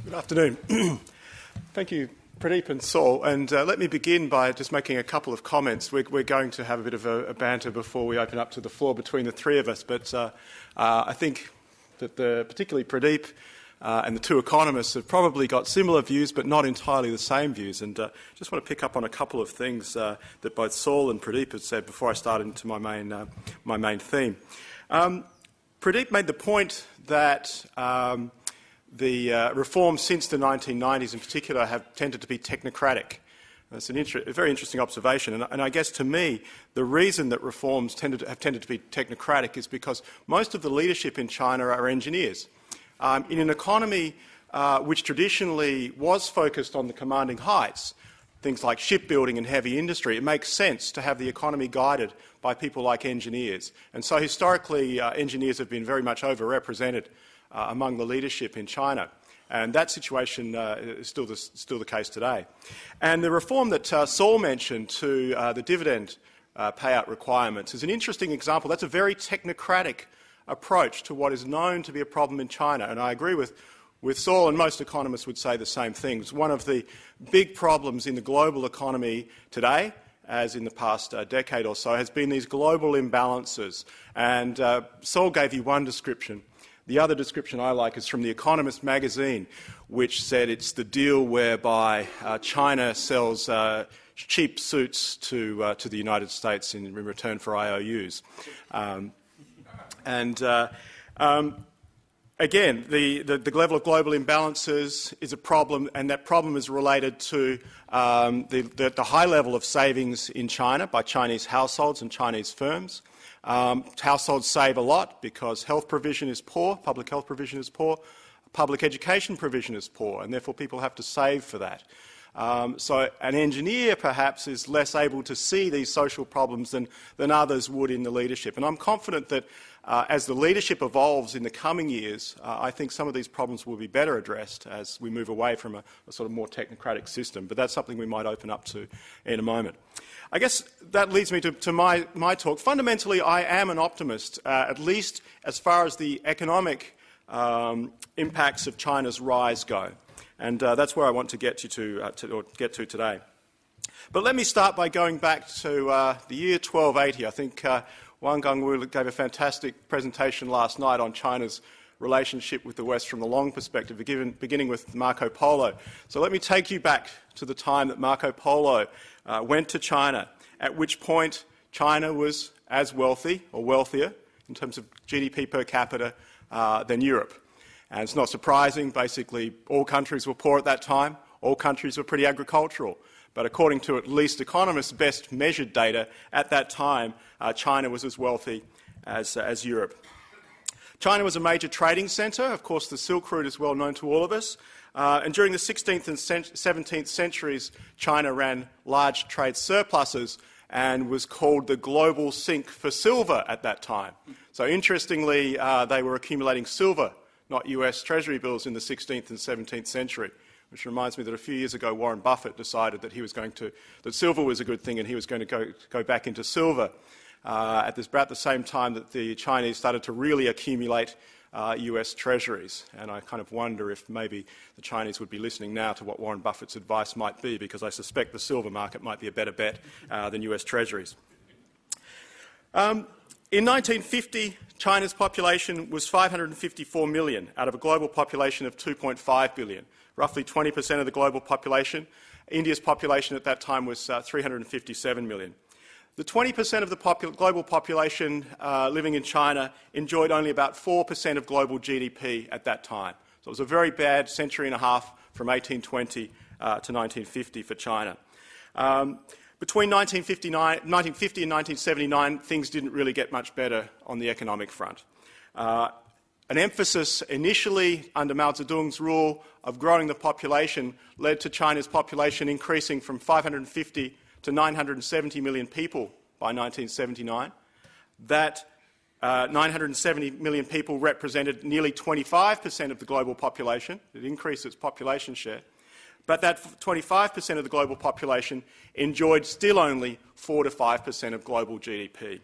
Good afternoon. Thank you, Pradeep and Saul. And let me begin by just making a couple of comments. We're going to have a bit of a banter before we open up to the floor between the three of us, but I think that particularly Pradeep and the two economists have probably got similar views but not entirely the same views. And just want to pick up on a couple of things that both Saul and Pradeep had said before I start into my main theme. Pradeep made the point that the reforms since the 1990s in particular have tended to be technocratic. That's a very interesting observation, and I guess to me the reason that reforms have tended to be technocratic is because most of the leadership in China are engineers. In an economy which traditionally was focused on the commanding heights, things like shipbuilding and heavy industry, it makes sense to have the economy guided by people like engineers. And so historically engineers have been very much overrepresented among the leadership in China. And that situation is still the case today. And the reform that Saul mentioned to the dividend payout requirements is an interesting example. That's a very technocratic approach to what is known to be a problem in China. And I agree with Saul, and most economists would say the same things. One of the big problems in the global economy today, as in the past decade or so, has been these global imbalances. And Saul gave you one description. The other description I like is from The Economist magazine, which said it's the deal whereby China sells cheap suits to the United States in return for IOUs. Again, the level of global imbalances is a problem, and that problem is related to the high level of savings in China by Chinese households and Chinese firms. Households save a lot because health provision is poor, public health provision is poor, public education provision is poor, and therefore people have to save for that. So an engineer perhaps is less able to see these social problems than others would in the leadership. And I'm confident that as the leadership evolves in the coming years, I think some of these problems will be better addressed as we move away from a sort of more technocratic system. But that's something we might open up to in a moment. I guess that leads me to my talk. Fundamentally, I am an optimist, at least as far as the economic impacts of China's rise go. And that's where I want to get to today. But let me start by going back to the year 1280. I think Wang Gungwu gave a fantastic presentation last night on China's relationship with the West from the long perspective, beginning with Marco Polo. So let me take you back to the time that Marco Polo went to China, at which point China was as wealthy or wealthier in terms of GDP per capita than Europe. And it's not surprising, basically all countries were poor at that time, all countries were pretty agricultural. But according to at least economists' best measured data, at that time China was as wealthy as Europe. China was a major trading centre. Of course, the Silk Route is well known to all of us. And during the 16th and 17th centuries, China ran large trade surpluses and was called the global sink for silver at that time. So interestingly, they were accumulating silver, not US Treasury bills, in the 16th and 17th century, which reminds me that a few years ago Warren Buffett decided that that silver was a good thing and he was going to go back into silver at about the same time that the Chinese started to really accumulate US Treasuries. And I kind of wonder if maybe the Chinese would be listening now to what Warren Buffett's advice might be, because I suspect the silver market might be a better bet than US Treasuries. In 1950, China's population was 554 million out of a global population of 2.5 billion, roughly 20% of the global population. India's population at that time was 357 million. The 20% of the global population living in China enjoyed only about 4% of global GDP at that time. So it was a very bad century and a half from 1820 to 1950 for China. Between 1950 and 1979, things didn't really get much better on the economic front. An emphasis initially under Mao Zedong's rule of growing the population led to China's population increasing from 550 to 970 million people by 1979. That 970 million people represented nearly 25% of the global population. It increased its population share. But that 25% of the global population enjoyed still only 4 to 5% of global GDP.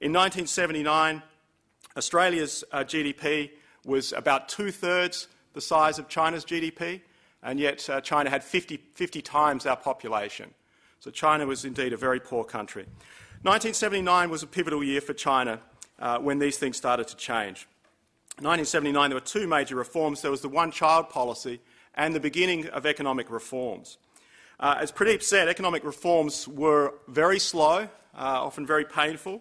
In 1979, Australia's GDP was about two-thirds the size of China's GDP, and yet China had 50 times our population. So China was indeed a very poor country. 1979 was a pivotal year for China when these things started to change. In 1979 there were two major reforms. There was the one-child policy and the beginning of economic reforms. As Pradeep said, economic reforms were very slow, often very painful,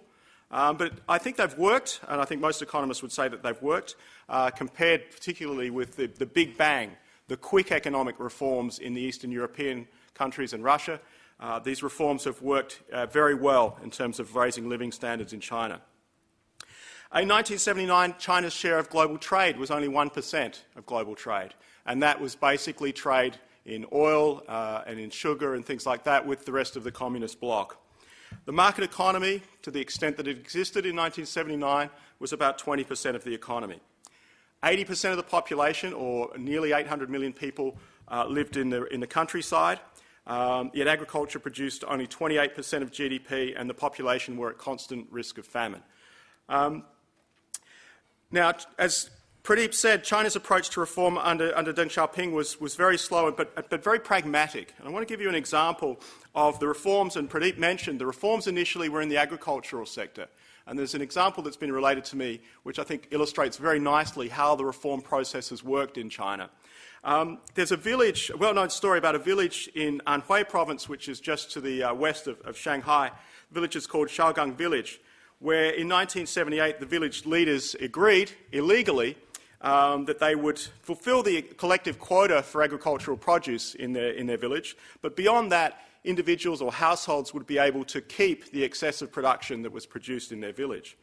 but I think they've worked, and I think most economists would say that they've worked, compared particularly with the Big Bang, the quick economic reforms in the Eastern European countries and Russia. These reforms have worked very well in terms of raising living standards in China. In 1979, China's share of global trade was only 1% of global trade, and that was basically trade in oil and in sugar and things like that with the rest of the communist bloc. The market economy, to the extent that it existed in 1979, was about 20% of the economy. 80% of the population, or nearly 800 million people, lived in the countryside, yet agriculture produced only 28% of GDP and the population were at constant risk of famine. Now, as Pradeep said, China's approach to reform under Deng Xiaoping was very slow but very pragmatic. And I want to give you an example of the reforms, and Pradeep mentioned the reforms initially were in the agricultural sector. And there's an example that's been related to me which I think illustrates very nicely how the reform process has worked in China. There's a village, a well-known story about a village in Anhui province, which is just to the west of Shanghai. The village is called Shaogang Village, where in 1978 the village leaders agreed, illegally, that they would fulfil the collective quota for agricultural produce in their village, but beyond that, individuals or households would be able to keep the excessive production that was produced in their village.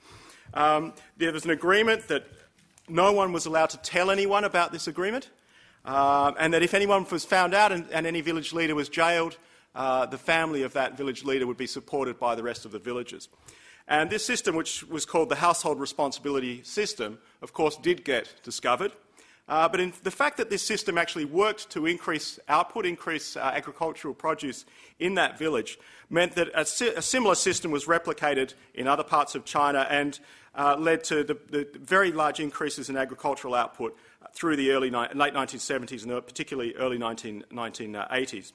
There was an agreement that no one was allowed to tell anyone about this agreement, and that if anyone was found out and any village leader was jailed, the family of that village leader would be supported by the rest of the villagers. And this system, which was called the Household Responsibility System, of course did get discovered. But the fact that this system actually worked to increase output, increase agricultural produce in that village, meant that a similar system was replicated in other parts of China and led to the very large increases in agricultural output through the late 1970s and particularly early 1980s.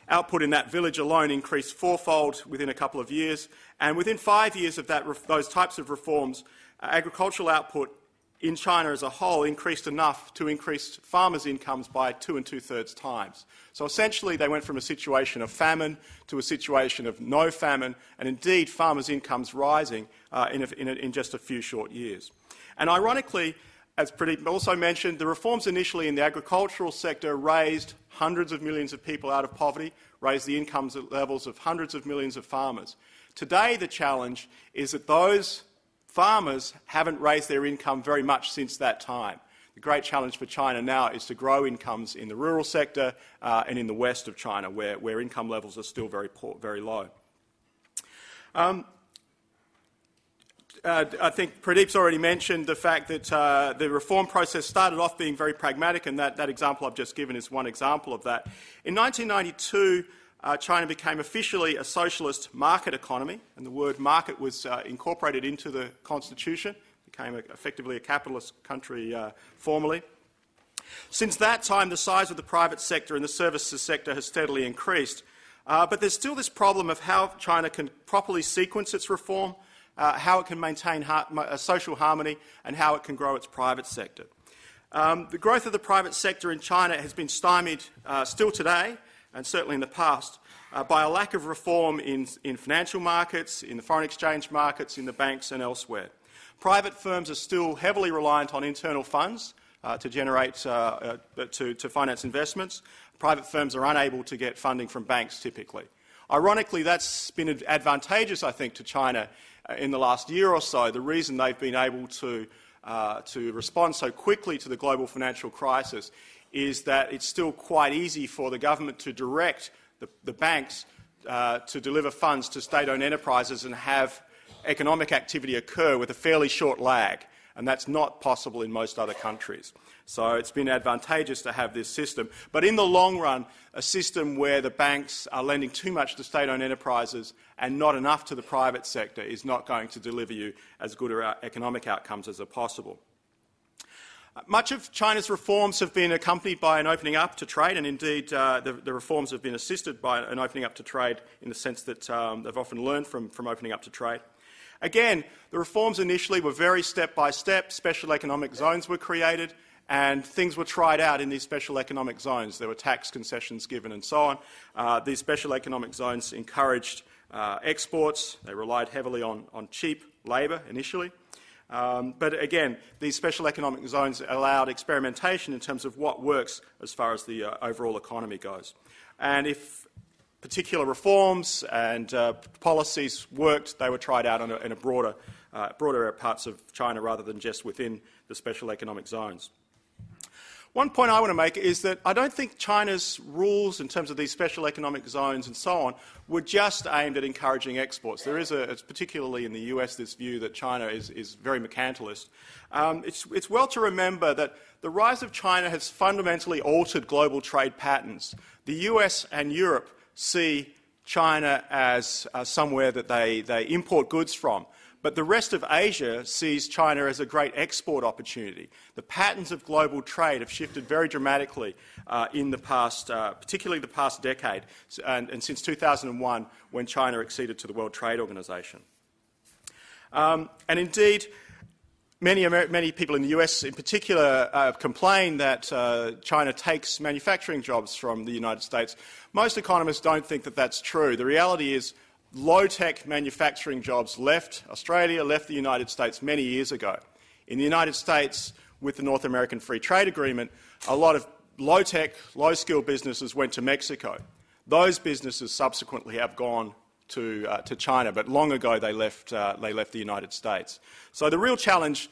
Output in that village alone increased fourfold within a couple of years, and within 5 years of those types of reforms, agricultural output in China as a whole increased enough to increase farmers' incomes by 2 2/3 times. So essentially they went from a situation of famine to a situation of no famine, and indeed farmers' incomes rising in just a few short years. And ironically, as Pradeep also mentioned, the reforms initially in the agricultural sector raised hundreds of millions of people out of poverty, raised the incomes levels of hundreds of millions of farmers. Today the challenge is that those farmers haven't raised their income very much since that time. The great challenge for China now is to grow incomes in the rural sector and in the west of China, where income levels are still very poor, very low. I think Pradeep's already mentioned the fact that the reform process started off being very pragmatic, and that example I've just given is one example of that. In 1992, China became officially a socialist market economy, and the word market was incorporated into the constitution, became effectively a capitalist country formally. Since that time, the size of the private sector and the services sector has steadily increased, but there's still this problem of how China can properly sequence its reform, how it can maintain social harmony, and how it can grow its private sector. The growth of the private sector in China has been stymied still today, and certainly in the past, by a lack of reform in financial markets, in the foreign exchange markets, in the banks and elsewhere. Private firms are still heavily reliant on internal funds to generate, to finance investments. Private firms are unable to get funding from banks typically. Ironically, that's been advantageous, I think, to China in the last year or so. The reason they've been able to respond so quickly to the global financial crisis is that it's still quite easy for the government to direct the banks to deliver funds to state-owned enterprises and have economic activity occur with a fairly short lag, and that's not possible in most other countries. So it's been advantageous to have this system. But in the long run, a system where the banks are lending too much to state-owned enterprises and not enough to the private sector is not going to deliver you as good economic outcomes as are possible. Much of China's reforms have been accompanied by an opening up to trade, and indeed the reforms have been assisted by an opening up to trade in the sense that they've often learned from opening up to trade. Again, the reforms initially were very step-by-step. Special economic zones were created and things were tried out in these special economic zones. There were tax concessions given and so on. These special economic zones encouraged exports. They relied heavily on cheap labour initially. But again, these special economic zones allowed experimentation in terms of what works as far as the overall economy goes. And if particular reforms and policies worked, they were tried out in a broader parts of China rather than just within the special economic zones. One point I want to make is that I don't think China's rules in terms of these special economic zones and so on were just aimed at encouraging exports. There is, it's particularly in the US, this view that China is very mercantilist. It's well to remember that the rise of China has fundamentally altered global trade patterns. The US and Europe see China as somewhere that they import goods from. But the rest of Asia sees China as a great export opportunity. The patterns of global trade have shifted very dramatically in the past, particularly the past decade, and since 2001 when China acceded to the World Trade Organization. And indeed, many people in the US in particular complain that China takes manufacturing jobs from the United States. Most economists don't think that that's true. The reality is low-tech manufacturing jobs left Australia, left the United States many years ago. In the United States, with the North American Free Trade Agreement, a lot of low-tech, low-skilled businesses went to Mexico. Those businesses subsequently have gone to China, but long ago they left the United States. So the real challenge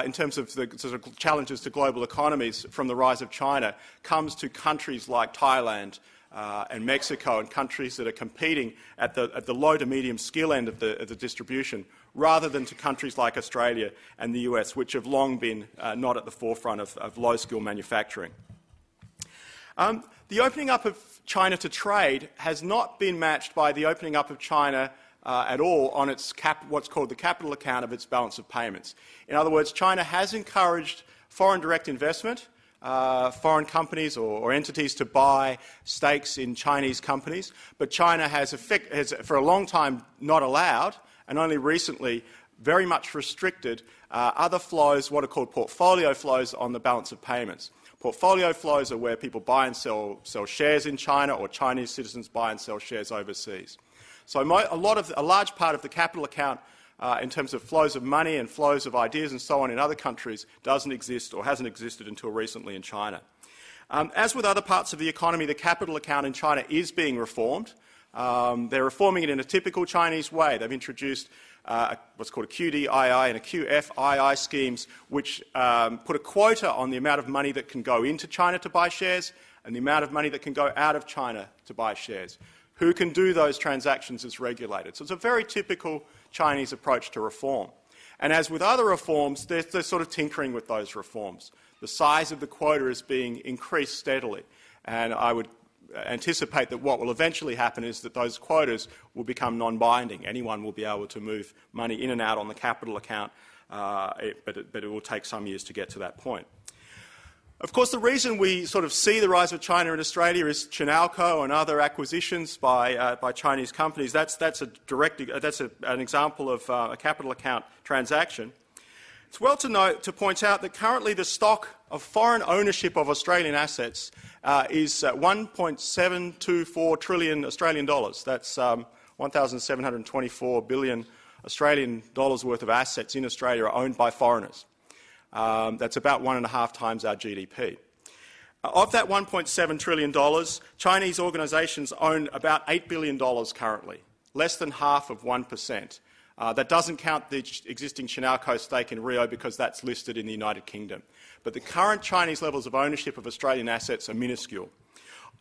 in terms of the sort of challenges to global economies from the rise of China comes to countries like Thailand, and Mexico, and countries that are competing at the low to medium skill end of the distribution, rather than to countries like Australia and the US, which have long been not at the forefront of low skill manufacturing. The opening up of China to trade has not been matched by the opening up of China at all on its what's called the capital account of its balance of payments. In other words, China has encouraged foreign direct investment, foreign companies or entities to buy stakes in Chinese companies, but China has for a long time not allowed, and only recently very much restricted, other flows, what are called portfolio flows, on the balance of payments. Portfolio flows are where people buy and sell shares in China, or Chinese citizens buy and sell shares overseas. So a large part of the capital account in terms of flows of money and flows of ideas and so on in other countries doesn't exist or hasn't existed until recently in China. As with other parts of the economy, the capital account in China is being reformed. They're reforming it in a typical Chinese way. They've introduced what's called a QDII and a QFII schemes, which put a quota on the amount of money that can go into China to buy shares and the amount of money that can go out of China to buy shares. Who can do those transactions is regulated. So it's a very typical Chinese approach to reform. And as with other reforms, they're sort of tinkering with those reforms. The size of the quota is being increased steadily, and I would anticipate that what will eventually happen is that those quotas will become non-binding. Anyone will be able to move money in and out on the capital account, but it will take some years to get to that point. Of course, the reason we sort of see the rise of China in Australia is Chinalco and other acquisitions by Chinese companies. That's an example of a capital account transaction. It's well to point out that currently the stock of foreign ownership of Australian assets is 1.724 trillion Australian dollars. That's 1,724 billion Australian dollars worth of assets in Australia are owned by foreigners. That's about 1.5 times our GDP. Of that $1.7 trillion, Chinese organisations own about $8 billion currently, less than half of 1%. That doesn't count the existing Chinalco stake in Rio because that's listed in the United Kingdom. But the current Chinese levels of ownership of Australian assets are minuscule.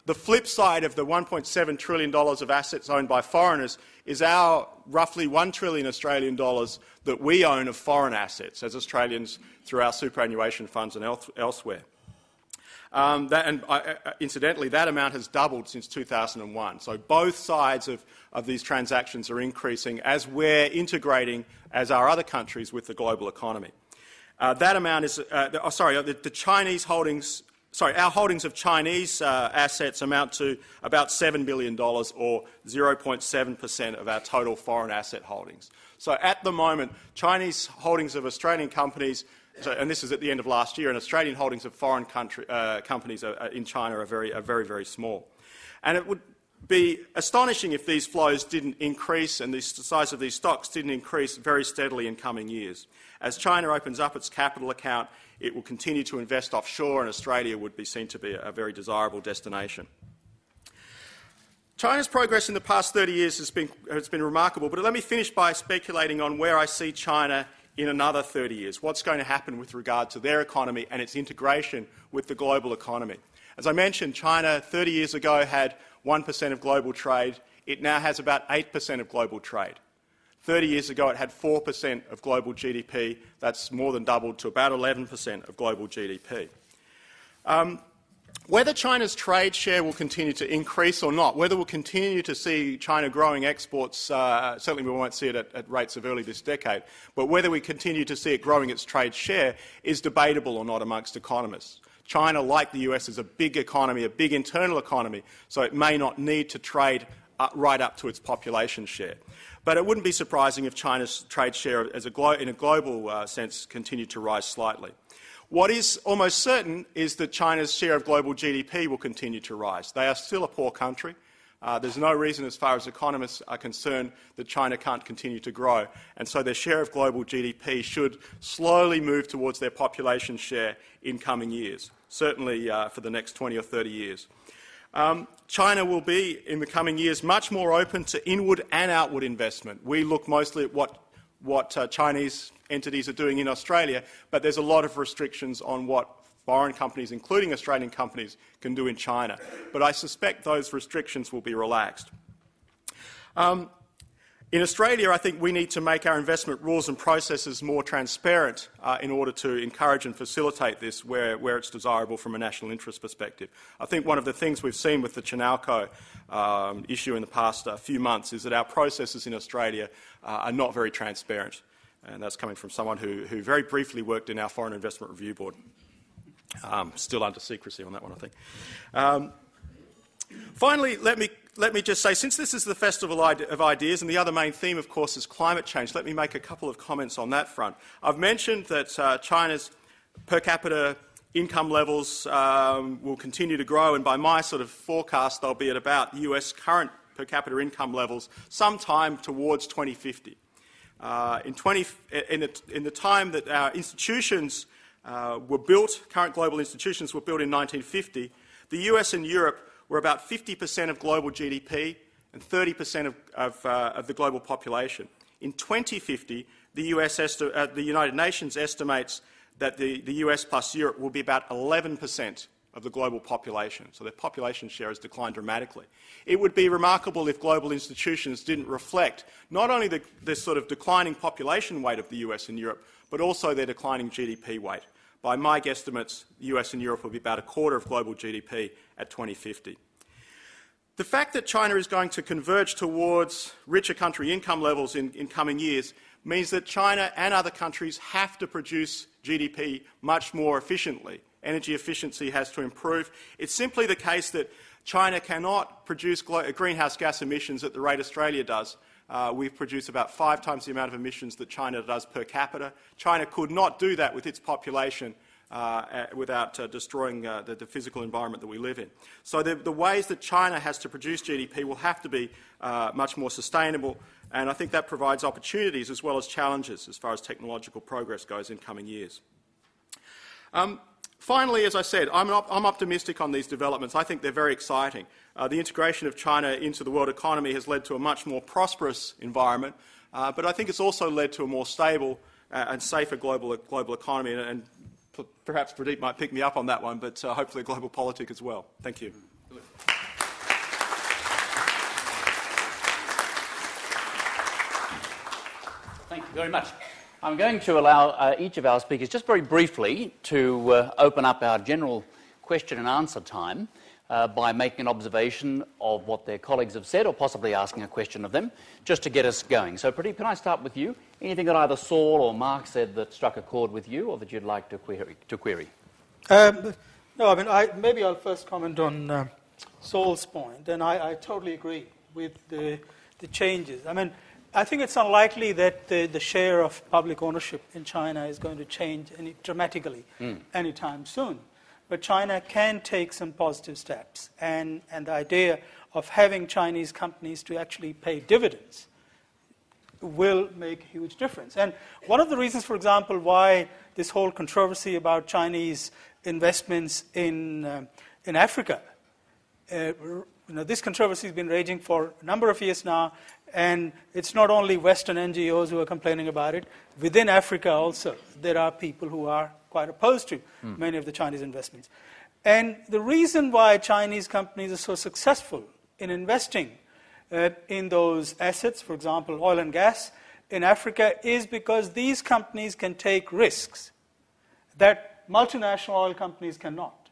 The flip side of the $1.7 trillion of assets owned by foreigners is our roughly $1 trillion Australian dollars that we own of foreign assets as Australians through our superannuation funds and elsewhere. Incidentally, that amount has doubled since 2001. So both sides of these transactions are increasing as we're integrating, as are other countries, with the global economy. That amount is, the Chinese holdings, our holdings of Chinese assets amount to about $7 billion, or 0.7% of our total foreign asset holdings. So at the moment, Chinese holdings of Australian companies, and this is at the end of last year, and Australian holdings of foreign companies in China are very, very small. And it would be astonishing if these flows didn't increase and the size of these stocks didn't increase very steadily in coming years. As China opens up its capital account, it will continue to invest offshore, and Australia would be seen to be a very desirable destination. China's progress in the past 30 years has been remarkable, but let me finish by speculating on where I see China in another 30 years. What's going to happen with regard to their economy and its integration with the global economy? As I mentioned, China 30 years ago had 1% of global trade. It now has about 8% of global trade. 30 years ago, it had 4% of global GDP. That's more than doubled to about 11% of global GDP. Whether China's trade share will continue to increase or not, whether we'll continue to see China growing exports, certainly we won't see it at rates of early this decade, but whether we continue to see it growing its trade share is debatable or not amongst economists. China, like the US, is a big economy, a big internal economy, so it may not need to trade right up to its population share. But it wouldn't be surprising if China's trade share in a global sense continued to rise slightly. What is almost certain is that China's share of global GDP will continue to rise. They are still a poor country. There's no reason, as far as economists are concerned, that China can't continue to grow. And so their share of global GDP should slowly move towards their population share in coming years, certainly for the next 20 or 30 years. China will be, in the coming years, much more open to inward and outward investment. We look mostly at what Chinese entities are doing in Australia, but there's a lot of restrictions on what foreign companies, including Australian companies, can do in China. But I suspect those restrictions will be relaxed. In Australia, I think we need to make our investment rules and processes more transparent in order to encourage and facilitate this where it's desirable from a national interest perspective. I think one of the things we've seen with the Chinalco issue in the past few months is that our processes in Australia are not very transparent. And that's coming from someone who very briefly worked in our Foreign Investment Review Board. Still under secrecy on that one, I think. Finally, let me just say, since this is the Festival of Ideas, and the other main theme, of course, is climate change, let me make a couple of comments on that front. I've mentioned that China's per capita income levels will continue to grow, and by my sort of forecast, they'll be at about US current per capita income levels sometime towards 2050. In the time that our institutions were built, current global institutions were built in 1950, the US and Europe were about 50% of global GDP and 30% of the global population. In 2050, the United Nations estimates that the US plus Europe will be about 11% of the global population. So their population share has declined dramatically. It would be remarkable if global institutions didn't reflect not only the sort of declining population weight of the US and Europe, but also their declining GDP weight. By my guesstimates, the US and Europe will be about a quarter of global GDP at 2050. The fact that China is going to converge towards richer country income levels in coming years means that China and other countries have to produce GDP much more efficiently. Energy efficiency has to improve. It's simply the case that China cannot produce greenhouse gas emissions at the rate Australia does. We produce about 5 times the amount of emissions that China does per capita. China could not do that with its population without destroying the physical environment that we live in. So the ways that China has to produce GDP will have to be much more sustainable, and I think that provides opportunities as well as challenges as far as technological progress goes in coming years. Finally, as I said, I'm optimistic on these developments. I think they're very exciting. The integration of China into the world economy has led to a much more prosperous environment, but I think it's also led to a more stable and safer global economy, and perhaps Pradeep might pick me up on that one, but hopefully global politics as well. Thank you. Thank you very much. I'm going to allow each of our speakers just very briefly to open up our general question and answer time. by making an observation of what their colleagues have said, or possibly asking a question of them, just to get us going. So, Pradeep, can I start with you? Anything that either Saul or Mark said that struck a chord with you, or that you'd like to query? No, I mean, maybe I'll first comment on Saul's point, and I totally agree with the changes. I mean, I think it's unlikely that the share of public ownership in China is going to change dramatically anytime soon. But China can take some positive steps, and the idea of having Chinese companies to actually pay dividends will make a huge difference. And one of the reasons, for example, why this whole controversy about Chinese investments in Africa, this controversy has been raging for a number of years now, and it's not only Western NGOs who are complaining about it. Within Africa also, there are people who are quite opposed to many of the Chinese investments. And the reason why Chinese companies are so successful in investing in those assets, for example, oil and gas in Africa, is because these companies can take risks that multinational oil companies cannot.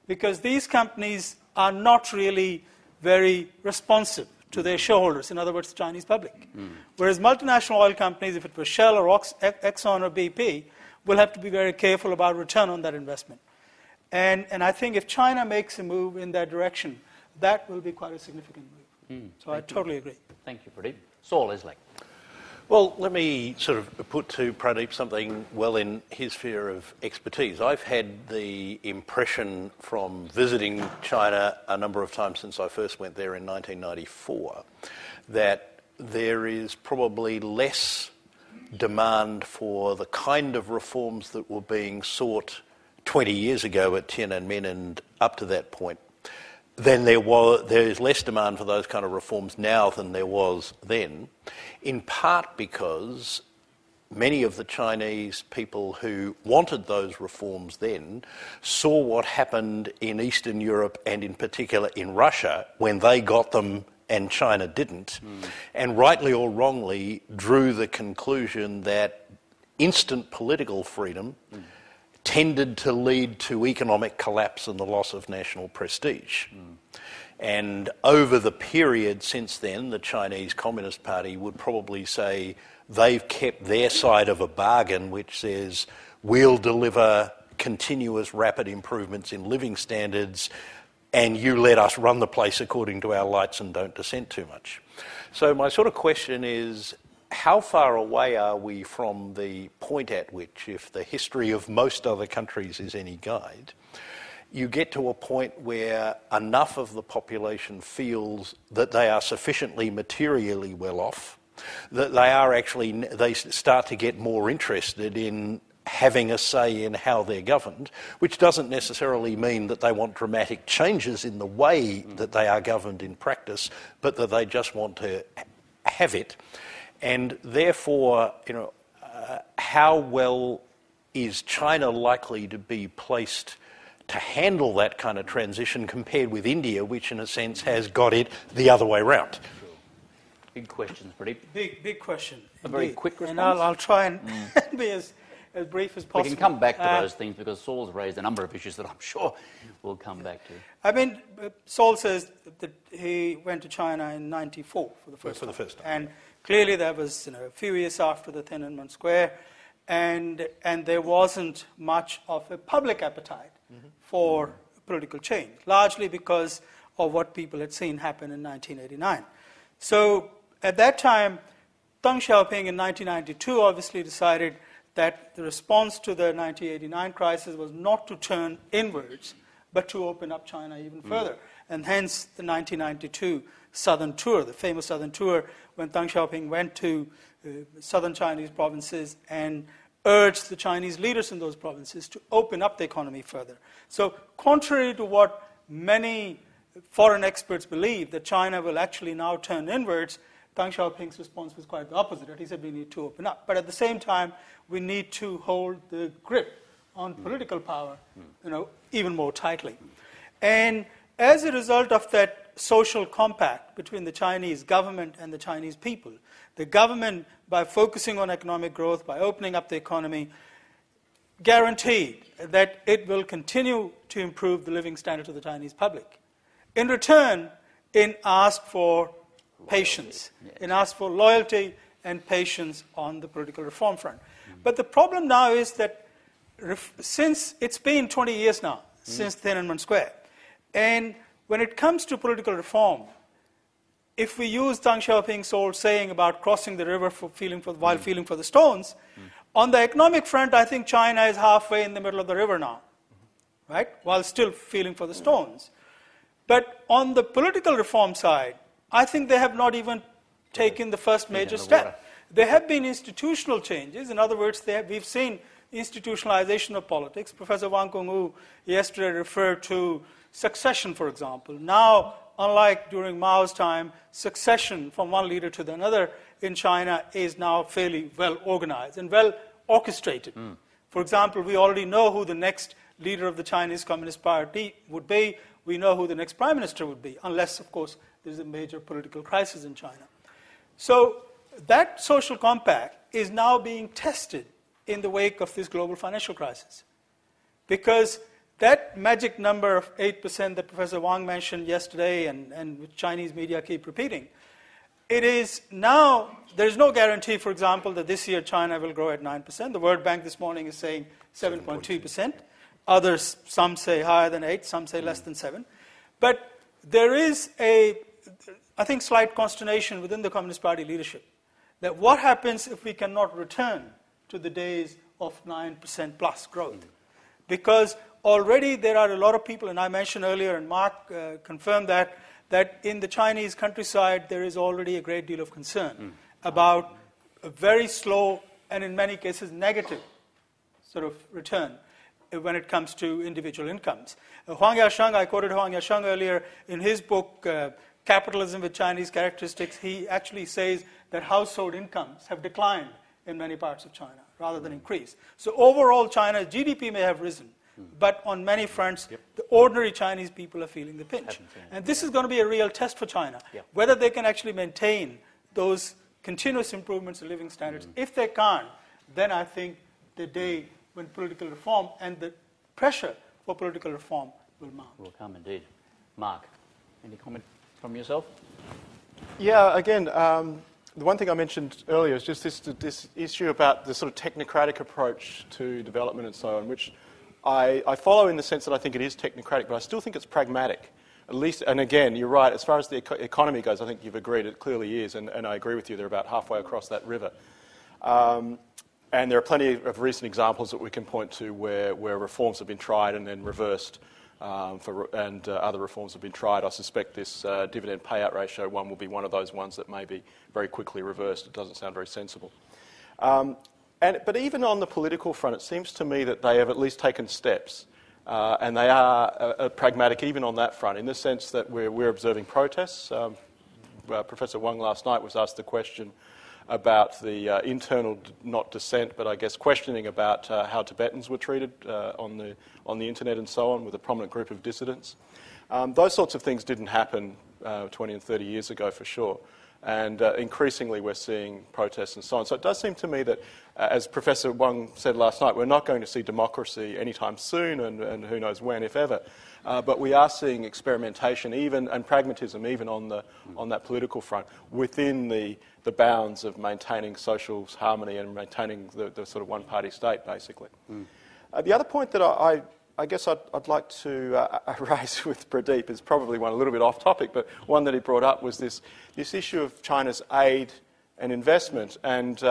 Because these companies are not really very responsive to their shareholders, in other words, the Chinese public. Whereas multinational oil companies, if it was Shell or Exxon or BP, will have to be very careful about return on that investment. And I think if China makes a move in that direction, that will be quite a significant move. So I totally agree. Thank you, Pradeep. Saul Eslake. Well, let me sort of put to Pradeep something well in his sphere of expertise. I've had the impression from visiting China a number of times since I first went there in 1994 that there is probably less demand for the kind of reforms that were being sought 20 years ago at Tiananmen and up to that point. Then there is less demand for those kind of reforms now than there was then, in part because many of the Chinese people who wanted those reforms then saw what happened in Eastern Europe and in particular in Russia when they got them and China didn't, and rightly or wrongly drew the conclusion that instant political freedom tended to lead to economic collapse and the loss of national prestige. And over the period since then, the Chinese Communist Party would probably say they've kept their side of a bargain, which says we'll deliver continuous rapid improvements in living standards and you let us run the place according to our lights and don't dissent too much. So my sort of question is, how far away are we from the point at which, if the history of most other countries is any guide, you get to a point where enough of the population feels that they are sufficiently materially well off, that they start to get more interested in having a say in how they're governed, which doesn't necessarily mean that they want dramatic changes in the way that they are governed in practice, but that they just want to have it. And therefore, how well is China likely to be placed to handle that kind of transition compared with India, which in a sense has got it the other way round? Big questions, Pradeep. Big question. A very quick response. And I'll try and be as brief as possible. We can come back to those things because Saul's raised a number of issues that I'm sure we'll come back to. I mean, Saul says that he went to China in 1994 for the first time. And clearly that was a few years after the Tiananmen Square, and there wasn't much of a public appetite for political change, largely because of what people had seen happen in 1989. So at that time, Deng Xiaoping in 1992 obviously decided that the response to the 1989 crisis was not to turn inwards, but to open up China even further. And hence the 1992 Southern Tour, the famous Southern Tour, when Deng Xiaoping went to southern Chinese provinces and urged the Chinese leaders in those provinces to open up the economy further. So contrary to what many foreign experts believe, that China will actually now turn inwards, Deng Xiaoping's response was quite the opposite. He said we need to open up. But at the same time, we need to hold the grip on political power, even more tightly. And as a result of that social compact between the Chinese government and the Chinese people, the government, by focusing on economic growth, by opening up the economy, guaranteed that it will continue to improve the living standards of the Chinese public. In return, it asked for patience. It asked for loyalty and patience on the political reform front. But the problem now is that since it's been 20 years now, since Tiananmen Square, and when it comes to political reform, if we use Deng Xiaoping's old saying about crossing the river while feeling for the stones, on the economic front, I think China is halfway in the middle of the river now, right? While still feeling for the stones. But on the political reform side, I think they have not even taken the first major step. There have been institutional changes. In other words, we've seen institutionalization of politics. Professor Wang Gungwu yesterday referred to succession, for example. Now, unlike during Mao's time, succession from one leader to another in China is now fairly well organized and well orchestrated. For example, we already know who the next leader of the Chinese Communist Party would be. We know who the next prime minister would be, unless, of course, there's a major political crisis in China. So that social compact is now being tested in the wake of this global financial crisis. Because that magic number of 8% that Professor Wang mentioned yesterday and which Chinese media keep repeating, it is now, there's no guarantee, for example, that this year China will grow at 9%. The World Bank this morning is saying 7.2%. Others, some say higher than 8, some say less than 7. But there is a, I think, slight consternation within the Communist Party leadership that what happens if we cannot return to the days of 9% plus growth? Because already there are a lot of people, and I mentioned earlier, and Mark confirmed that in the Chinese countryside there is already a great deal of concern about a very slow and in many cases negative sort of return when it comes to individual incomes. Huang Yasheng, I quoted Huang Yasheng earlier, in his book, Capitalism with Chinese Characteristics, he actually says that household incomes have declined in many parts of China rather than increased. So overall, China's GDP may have risen, but on many fronts, the ordinary Chinese people are feeling the pinch. And this is going to be a real test for China, whether they can actually maintain those continuous improvements in living standards. If they can't, then I think the day when political reform and the pressure for political reform will mount. Will come indeed. Mark, any comment from yourself? Yeah, again, the one thing I mentioned earlier is just this issue about the sort of technocratic approach to development and so on, which I follow in the sense that I think it is technocratic, but I still think it's pragmatic. At least, and again, you're right, as far as the economy goes, I think you've agreed it clearly is, and I agree with you, they're about halfway across that river. And there are plenty of recent examples that we can point to where reforms have been tried and then reversed, and other reforms have been tried. I suspect this dividend payout ratio one will be one of those ones that may be very quickly reversed. It doesn't sound very sensible. But even on the political front, it seems to me that they have at least taken steps, and they are pragmatic even on that front, in the sense that we're observing protests. Professor Wang last night was asked the question about the internal, not dissent, but I guess questioning about how Tibetans were treated on the internet and so on, with a prominent group of dissidents. Those sorts of things didn't happen 20 and 30 years ago for sure. And increasingly we're seeing protests and so on. So it does seem to me that, as Professor Wang said last night, we're not going to see democracy anytime soon, and who knows when, if ever. But we are seeing experimentation and pragmatism even on that political front within the bounds of maintaining social harmony and maintaining the sort of one-party state, basically. The other point that I guess I'd like to raise with Pradeep is probably one a little bit off topic, but one that he brought up was this issue of China's aid and investment. And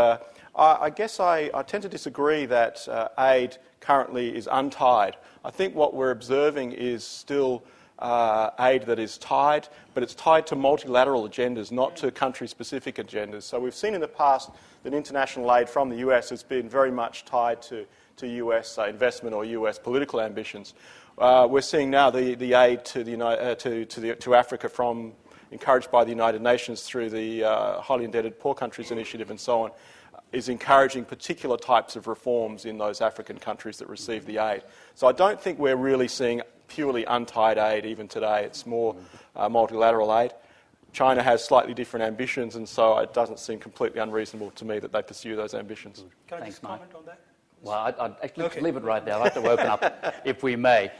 I guess I tend to disagree that aid currently is untied. I think what we're observing is still aid that is tied, but it's tied to multilateral agendas, not to country-specific agendas. So we've seen in the past that international aid from the US has been very much tied to US investment or US political ambitions. We're seeing now the aid to Africa encouraged by the United Nations through the Highly Indebted Poor Countries Initiative and so on, is encouraging particular types of reforms in those African countries that receive the aid. So I don't think we're really seeing purely untied aid even today. It's more multilateral aid. China has slightly different ambitions, and so it doesn't seem completely unreasonable to me that they pursue those ambitions. Can I just comment on that? Well, I'd actually Okay. leave it right there. I'd like to open up, if we may.